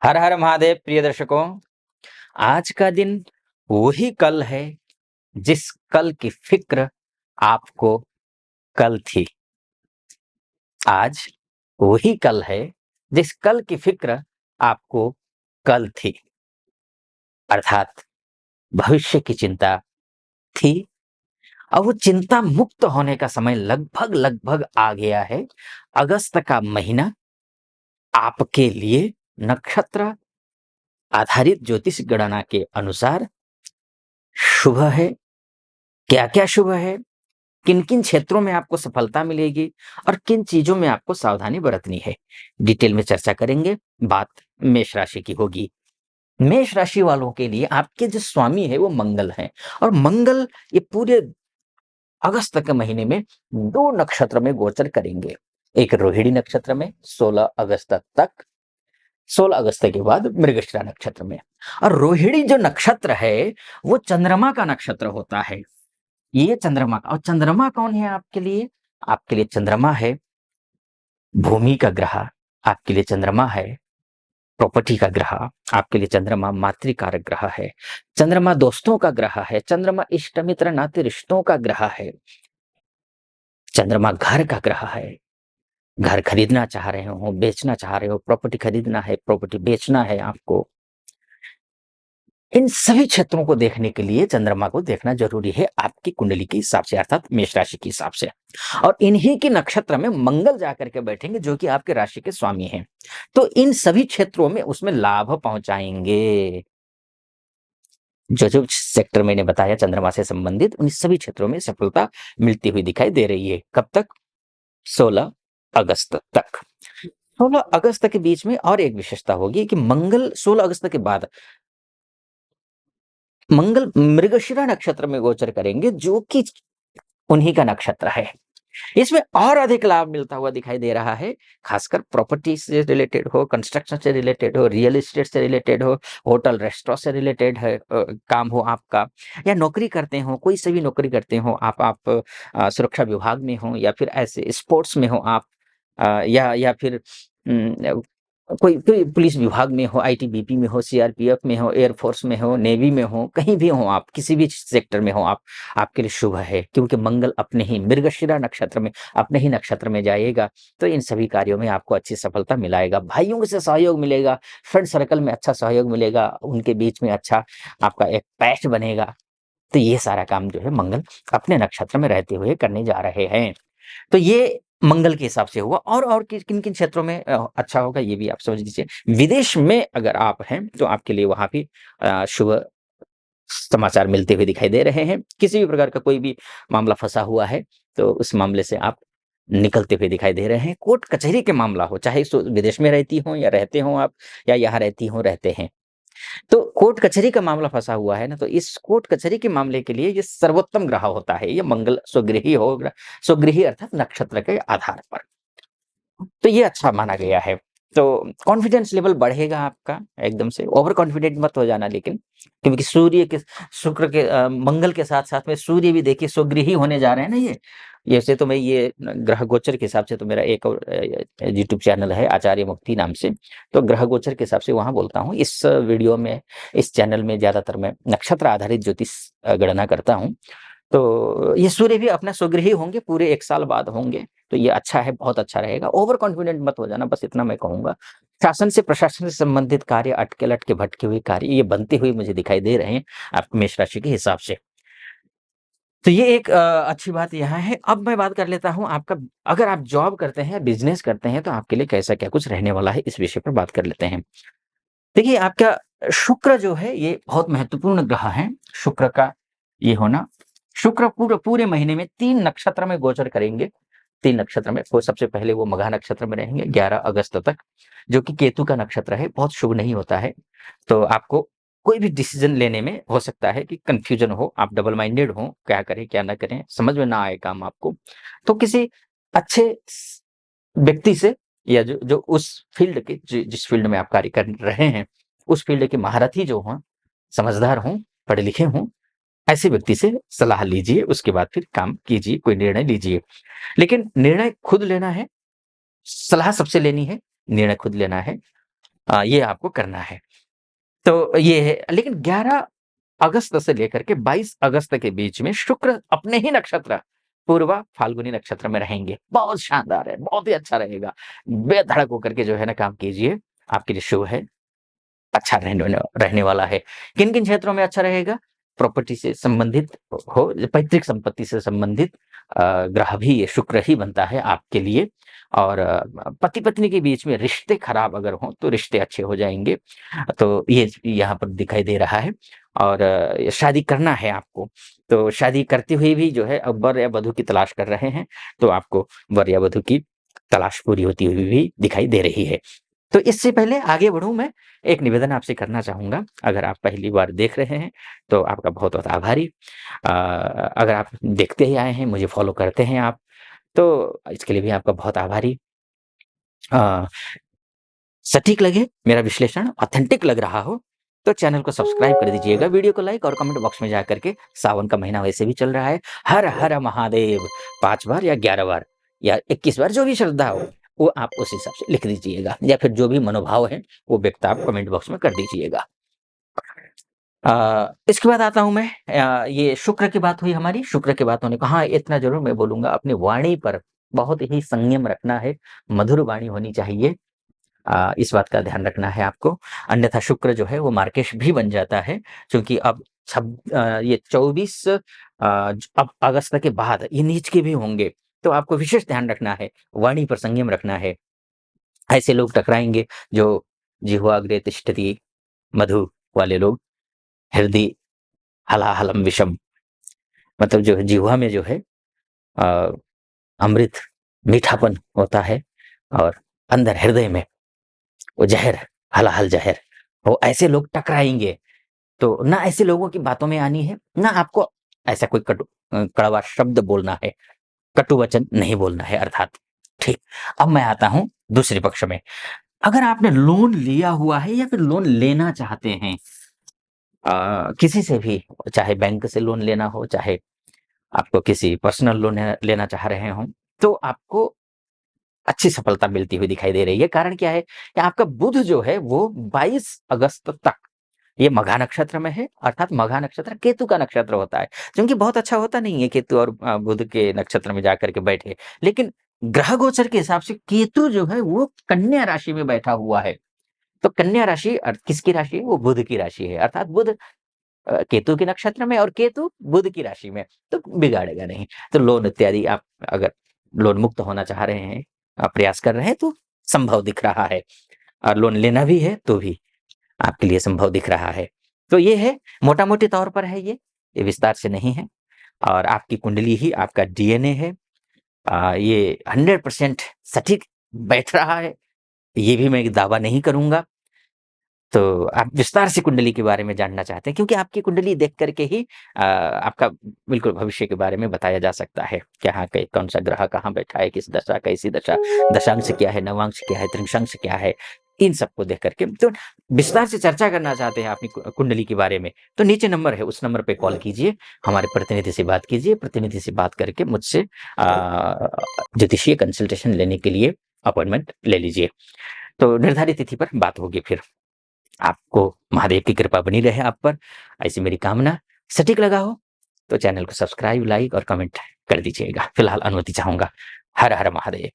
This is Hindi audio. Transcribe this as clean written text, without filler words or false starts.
हर हर महादेव प्रिय दर्शकों। आज का दिन वही कल है जिस कल की फिक्र आपको कल थी। आज वही कल है जिस कल की फिक्र आपको कल थी, अर्थात भविष्य की चिंता थी। अब वो चिंता मुक्त होने का समय लगभग लगभग आ गया है। अगस्त का महीना आपके लिए नक्षत्र आधारित ज्योतिष गणना के अनुसार शुभ है। क्या क्या शुभ है, किन किन क्षेत्रों में आपको सफलता मिलेगी और किन चीजों में आपको सावधानी बरतनी है, डिटेल में चर्चा करेंगे। बात मेष राशि की होगी। मेष राशि वालों के लिए आपके जो स्वामी है वो मंगल है, और मंगल ये पूरे अगस्त के महीने में दो नक्षत्र में गोचर करेंगे। एक रोहिणी नक्षत्र में 16 अगस्त तक, 16 अगस्त के बाद मृगशिरा नक्षत्र में। और रोहिणी जो नक्षत्र है वो चंद्रमा का नक्षत्र होता है। ये चंद्रमा का, और चंद्रमा कौन है आपके लिए? आपके लिए चंद्रमा है भूमि का ग्रह, आपके लिए चंद्रमा है प्रॉपर्टी का ग्रह, आपके लिए चंद्रमा मातृकारक ग्रह है, चंद्रमा दोस्तों का ग्रह है, चंद्रमा इष्ट मित्र नाते रिश्तों का ग्रह है, चंद्रमा घर का ग्रह है। घर खरीदना चाह रहे हो, बेचना चाह रहे हो, प्रॉपर्टी खरीदना है, प्रॉपर्टी बेचना है आपको, इन सभी क्षेत्रों को देखने के लिए चंद्रमा को देखना जरूरी है आपकी कुंडली के हिसाब से, अर्थात मेष राशि के हिसाब से। और इन्हीं के नक्षत्र में मंगल जाकर के बैठेंगे जो कि आपके राशि के स्वामी हैं। तो इन सभी क्षेत्रों में उसमें लाभ पहुंचाएंगे। जो जो सेक्टर मैंने बताया चंद्रमा से संबंधित, उन सभी क्षेत्रों में सफलता मिलती हुई दिखाई दे रही है। कब तक? 16 अगस्त तक। 16 अगस्त के बीच में और एक विशेषता होगी कि मंगल 16 अगस्त के बाद मंगल मृगशिरा नक्षत्र में गोचर करेंगे जो कि उन्हीं का नक्षत्र है। इसमें और अधिक लाभ मिलता हुआ दिखाई दे रहा है, खासकर प्रॉपर्टी से रिलेटेड हो, कंस्ट्रक्शन से रिलेटेड हो, रियल एस्टेट से रिलेटेड हो, होटल रेस्टोरेंट से रिलेटेड है काम हो आपका, या नौकरी करते हो, कोई से भी नौकरी करते हो आप सुरक्षा विभाग में हो, या फिर ऐसे स्पोर्ट्स में हो आप, या फिर कोई कोई पुलिस विभाग में हो, आईटीबीपी में हो, सीआरपीएफ में हो, एयरफोर्स में हो, नेवी में हो, कहीं भी हो आप, किसी भी सेक्टर में हो आप, आपके लिए शुभ है, क्योंकि मंगल अपने ही मृगशिरा नक्षत्र में, अपने ही नक्षत्र में जाएगा। तो इन सभी कार्यों में आपको अच्छी सफलता मिलाएगा, भाइयों से सहयोग मिलेगा, फ्रेंड सर्कल में अच्छा सहयोग मिलेगा, उनके बीच में अच्छा आपका एक पैच बनेगा। तो ये सारा काम जो है मंगल अपने नक्षत्र में रहते हुए करने जा रहे हैं। तो ये मंगल के हिसाब से हुआ। और किन किन क्षेत्रों में अच्छा होगा ये भी आप समझ लीजिए। विदेश में अगर आप हैं तो आपके लिए वहां भी शुभ समाचार मिलते हुए दिखाई दे रहे हैं। किसी भी प्रकार का कोई भी मामला फंसा हुआ है तो उस मामले से आप निकलते हुए दिखाई दे रहे हैं। कोर्ट कचहरी के मामला हो, चाहे विदेश में रहती हो या रहते हो आप, या यहाँ रहती हो रहते हैं, तो कोर्ट कचहरी का मामला फंसा हुआ है ना, तो इस कोर्ट कचहरी के मामले के लिए ये सर्वोत्तम ग्रह होता है। ये मंगल स्वगृही होगा, स्वगृही अर्थात नक्षत्र के आधार पर। तो ये अच्छा माना गया है। तो कॉन्फिडेंस लेवल बढ़ेगा आपका, एकदम से ओवर कॉन्फिडेंट मत हो जाना, लेकिन क्योंकि सूर्य के, शुक्र के, मंगल के साथ साथ में सूर्य भी देखिए स्वगृही होने जा रहे हैं ना ये। वैसे तो मैं ये ग्रह गोचर के हिसाब से, तो मेरा एक और यूट्यूब चैनल है आचार्य मुक्ति नाम से, तो ग्रह गोचर के हिसाब से वहां बोलता हूँ। इस वीडियो में, इस चैनल में ज्यादातर मैं नक्षत्र आधारित ज्योतिष गणना करता हूँ। तो ये सूर्य भी अपना स्वगृही होंगे, पूरे 1 साल बाद होंगे। तो ये अच्छा है, बहुत अच्छा रहेगा। ओवर कॉन्फिडेंट मत हो जाना, बस इतना मैं कहूँगा। शासन से, प्रशासन से संबंधित कार्य, अटके-लटके भटके हुए कार्य, ये बनते हुए मुझे दिखाई दे रहे हैं आप मेष राशि के हिसाब से। तो ये एक अच्छी बात यहाँ है। अब मैं बात कर लेता हूँ आपका, अगर आप जॉब करते हैं, बिज़नेस करते हैं, तो आपके लिए कैसा क्या कुछ रहने वाला है, इस विषय पर बात कर लेते हैं। देखिए, आपका शुक्र जो है ये बहुत महत्वपूर्ण ग्रह है। शुक्र का ये होना, शुक्र पूरे पूरे महीने में 3 नक्षत्र में गोचर करेंगे। 3 नक्षत्र में, वो सबसे पहले वो मघा नक्षत्र में रहेंगे 11 अगस्त तक, जो कि केतु का नक्षत्र है, बहुत शुभ नहीं होता है। तो आपको कोई भी डिसीजन लेने में हो सकता है कि कन्फ्यूजन हो, आप डबल माइंडेड हो, क्या करें, क्या ना करें, समझ में ना आए काम आपको। तो किसी अच्छे व्यक्ति से, या जो जो उस फील्ड के, जिस फील्ड में आप कार्य कर रहे हैं, उस फील्ड के महारथी जो हों, समझदार हों, पढ़े लिखे हों, ऐसे व्यक्ति से सलाह लीजिए, उसके बाद फिर काम कीजिए, कोई निर्णय लीजिए। लेकिन निर्णय खुद लेना है, सलाह सबसे लेनी है, निर्णय खुद लेना है। ये आपको करना है। तो ये है, लेकिन 11 अगस्त से लेकर के 22 अगस्त के बीच में शुक्र अपने ही नक्षत्र पूर्वा फाल्गुनी नक्षत्र में रहेंगे। बहुत शानदार है, बहुत ही अच्छा रहेगा। बेधड़क होकर के जो है ना काम कीजिए, आपके लिए शुभ है, अच्छा रहने वाला है। किन-किन क्षेत्रों में अच्छा रहेगा? प्रॉपर्टी से संबंधित हो, पैतृक संपत्ति से संबंधित ग्रह भी ये शुक्र ही बनता है आपके लिए। और पति-पत्नी के बीच में रिश्ते खराब अगर हों, तो रिश्ते अच्छे हो जाएँगे। तो ये यहाँ पर दिखाई दे रहा है। और शादी करना है आपको, तो शादी करते हुए भी जो है अब वर या वधू की तलाश कर रहे हैं, तो आपको वर या वधू की तलाश पूरी होती हुई भी दिखाई दे रही है। तो इससे पहले आगे बढ़ूँ मैं, एक निवेदन आपसे करना चाहूँगा। अगर आप पहली बार देख रहे हैं, तो आपका बहुत-बहुत आभारी। अगर आप देखते ही आए हैं, मुझे फ़ॉलो करते हैं आप, तो इसके लिए भी आपका बहुत आभारी। अ, सटीक लगे मेरा विश्लेषण, ऑथेंटिक लग रहा हो, तो चैनल को सब्सक्राइब कर दीजिएगा, वीडियो को लाइक और कमेंट बॉक्स में जाकर के सावन का महीना वैसे भी चल रहा है, हर हर महादेव 5 बार या 11 बार या 21 बार जो भी श्रद्धा हो, वो आप उस हिसाब से लिख दीजिएगा, या फिर जो भी मनोभाव है, वो व्यक्त आप कमेंट बॉक्स में कर दीजिएगा। इसके बाद आता हूँ मैं, ये शुक्र की बात हुई हमारी, शुक्र की बात होने को हाँ, इतना ज़रूर मैं बोलूँगा, अपनी वाणी पर बहुत ही संयम रखना है, मधुर वाणी होनी चाहिए। इस बात का ध्यान रखना है आपको, अन्यथा शुक्र जो है वो मार्केश भी बन जाता है, क्योंकि अब ये 24 अब अगस्त के बाद ये नीच के भी होंगे, तो आपको विशेष ध्यान रखना है, वाणी पर संयम रखना है। ऐसे लोग टकराएँगे जो जिह्वाग्रे तिष्ठति मधु वाले लोग, हृदि हलाहलम विषम, मतलब जो है जिह्वा में जो है अ, अमृत मीठापन होता है, और अंदर हृदय में वो ज़हर, हलाहल ज़हर, वो ऐसे लोग टकराएँगे। तो ना ऐसे लोगों की बातों में आनी है, ना आपको ऐसा कोई कड़वा शब्द बोलना है, कटु वचन नहीं बोलना है अर्थात। ठीक, अब मैं आता हूँ दूसरे पक्ष में। अगर आपने लोन लिया हुआ है या फिर लोन लेना चाहते हैं, किसी से भी, चाहे बैंक से लोन लेना हो, चाहे आपको किसी पर्सनल लोन लेना चाह रहे हों, तो आपको अच्छी सफलता मिलती हुई दिखाई दे रही है। कारण क्या है कि आपका बुध जो है वो 22 अगस्त तक ये मघा नक्षत्र में है, अर्थात मघा नक्षत्र केतु का नक्षत्र होता है। क्योंकि बहुत अच्छा होता नहीं है केतु और बुध के नक्षत्र में जाकर के बैठे। लेकिन ग्रह गोचर के हिसाब से केतु जो है वो कन्या राशि में बैठा हुआ है। तो कन्या राशि किसकी राशि है? वो बुध की राशि है। अर्थात बुध केतु के नक्षत्र में और केतु बुध की राशि में, तो बिगाड़ेगा नहीं। तो लोन इत्यादि आप अगर लोन मुक्त होना चाह रहे हैं, प्रयास कर रहे हैं, तो संभव दिख रहा है, और लोन लेना भी है तो भी आपके लिए संभव दिख रहा है। तो ये है, मोटा-मोटे तौर पर है ये विस्तार से नहीं है, और आपकी कुंडली ही आपका डीएनए है। ये 100% सटीक बैठ रहा है, ये भी मैं दावा नहीं करूँगा। तो आप विस्तार से कुंडली के बारे में जानना चाहते हैं, क्योंकि आपकी कुंडली देख कर के ही आपका बिल्कुल भविष्य के बारे में बताया जा सकता है। कहाँ के कौन-सा ग्रह कहाँ बैठा है, किस दशा, कैसी दशा, दशांश क्या है, नवांश क्या है, त्रिंशांश क्या है, इन सबको देख कर के तो विस्तार से चर्चा करना चाहते हैं अपनी कुंडली के बारे में, तो नीचे नंबर है, उस नंबर पे कॉल कीजिए, हमारे प्रतिनिधि से बात कीजिए, प्रतिनिधि से बात करके मुझसे ज्योतिषीय कंसल्टेशन लेने के लिए अपॉइंटमेंट ले लीजिए। तो निर्धारित तिथि पर बात होगी फिर। आपको महादेव की कृपा बनी रहे आप पर, ऐसी मेरी कामना। सटीक लगा हो तो चैनल को सब्सक्राइब, लाइक और कमेंट कर दीजिएगा। फिलहाल अनुमति चाहूँगा। हर हर महादेव।